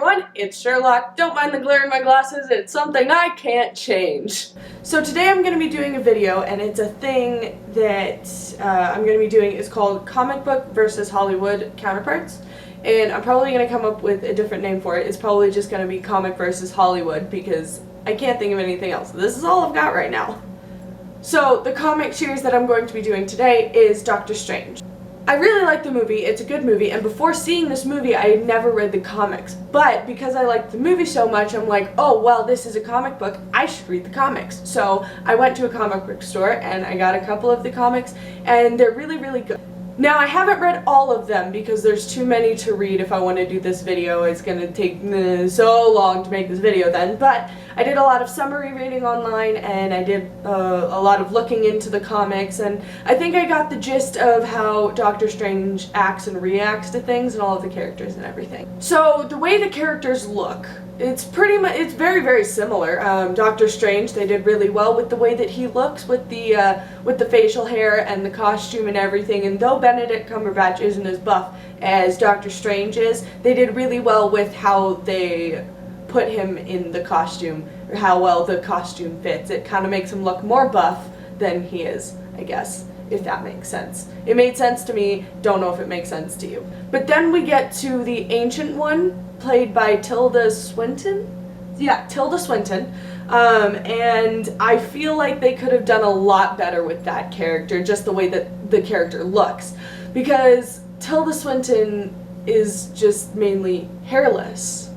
everyone, it's Sherlock. Don't mind the glare in my glasses, it's something I can't change. So today I'm going to be doing a video, and it's a thing that I'm going to be doing. It's called Comic Book versus Hollywood Counterparts, and I'm probably going to come up with a different name for it. It's probably just going to be Comic versus Hollywood because I can't think of anything else. This is all I've got right now. So the comic series that I'm going to be doing today is Doctor Strange. I really like the movie, it's a good movie, and before seeing this movie I had never read the comics, but because I liked the movie so much I'm like, oh well, this is a comic book, I should read the comics. So I went to a comic book store and I got a couple of the comics, and they're really, really good. Now I haven't read all of them because there's too many to read if I want to do this video. It's going to take so long to make this video then, but I did a lot of summary reading online and I did a lot of looking into the comics, and I think I got the gist of how Doctor Strange acts and reacts to things and all of the characters and everything. So the way the characters look, it's very, very similar. Doctor Strange, they did really well with the way that he looks with the facial hair and the costume and everything, and though Benedict Cumberbatch isn't as buff as Doctor Strange is, they did really well with how they put him in the costume, or how well the costume fits. It kind of makes him look more buff than he is, I guess, if that makes sense. It made sense to me, don't know if it makes sense to you. But then we get to the Ancient One, played by Tilda Swinton? Yeah, Tilda Swinton. And I feel like they could have done a lot better with that character, just the way that the character looks. Because Tilda Swinton is just mainly hairless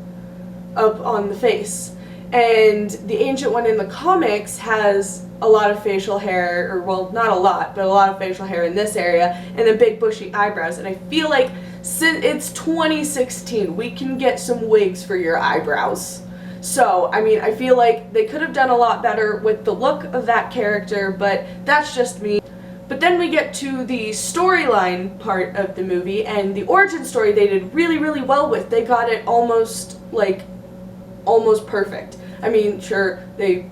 up on the face. And the Ancient One in the comics has a lot of facial hair, or well, not a lot, but a lot of facial hair in this area, and then big bushy eyebrows. And I feel like since it's 2016, we can get some wigs for your eyebrows. So, I mean, I feel like they could have done a lot better with the look of that character, but that's just me. But then we get to the storyline part of the movie, and the origin story they did really, really well with. They got it almost perfect. I mean, sure, they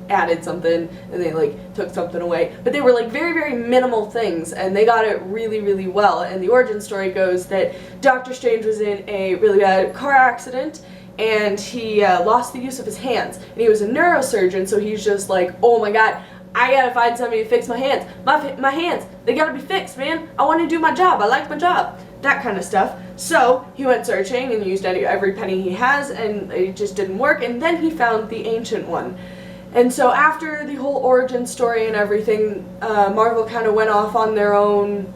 added something and they took something away, but they were very, very minimal things, and they got it really, really well. And the origin story goes that Doctor Strange was in a really bad car accident and he lost the use of his hands, and he was a neurosurgeon, so he's just like, oh my god, I gotta find somebody to fix my hands. My hands, they gotta be fixed, man. I want to do my job. I like my job. That kind of stuff. So he went searching and used every penny he has, and it just didn't work, and then he found the Ancient One. And so after the whole origin story and everything, Marvel kind of went off on their own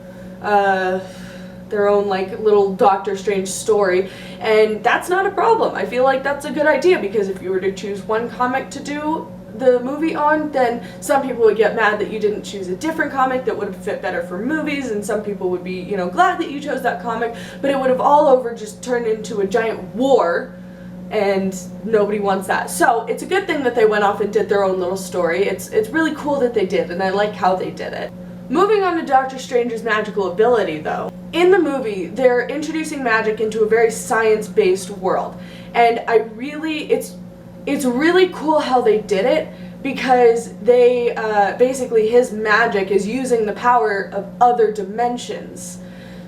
little Doctor Strange story, and that's not a problem. I feel like that's a good idea, because if you were to choose one comic to do the movie on, then some people would get mad that you didn't choose a different comic that would have fit better for movies, and some people would be, glad that you chose that comic, but it would have all over just turned into a giant war, and nobody wants that. So it's a good thing that they went off and did their own little story. It's really cool that they did, and I like how they did it. Moving on to Doctor Strange's magical ability, though. In the movie, they're introducing magic into a very science-based world, and it's really cool how they did it, because they, basically his magic is using the power of other dimensions.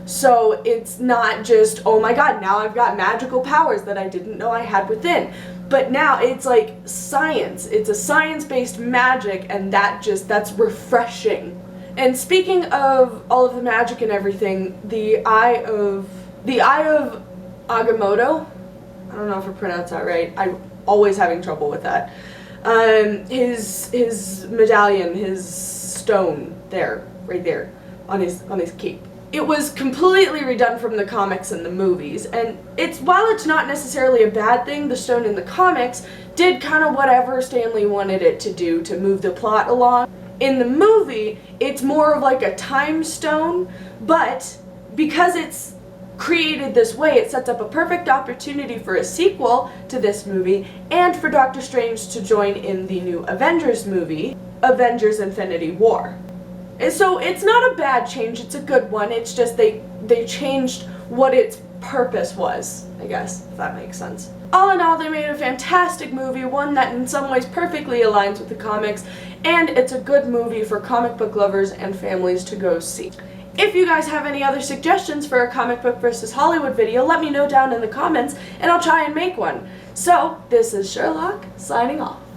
So it's not just, oh my god, now I've got magical powers that I didn't know I had within. But now it's like science. It's a science-based magic, and that's refreshing. And speaking of all of the magic and everything, the Eye of Agamotto, I don't know if I pronounced that right. I'm always having trouble with that. His medallion, his stone there, right there, on his cape. It was completely redone from the comics and the movies, and while it's not necessarily a bad thing, the stone in the comics did kind of whatever Stan Lee wanted it to do to move the plot along. In the movie, it's more of like a time stone, but because it's created this way, it sets up a perfect opportunity for a sequel to this movie, and for Doctor Strange to join in the new Avengers movie, Avengers Infinity War. And so it's not a bad change, it's a good one. It's just they changed what its purpose was, I guess, if that makes sense. All in all, they made a fantastic movie, one that in some ways perfectly aligns with the comics, and it's a good movie for comic book lovers and families to go see. If you guys have any other suggestions for a comic book versus Hollywood video, let me know down in the comments and I'll try and make one. So, this is Sherlock, signing off.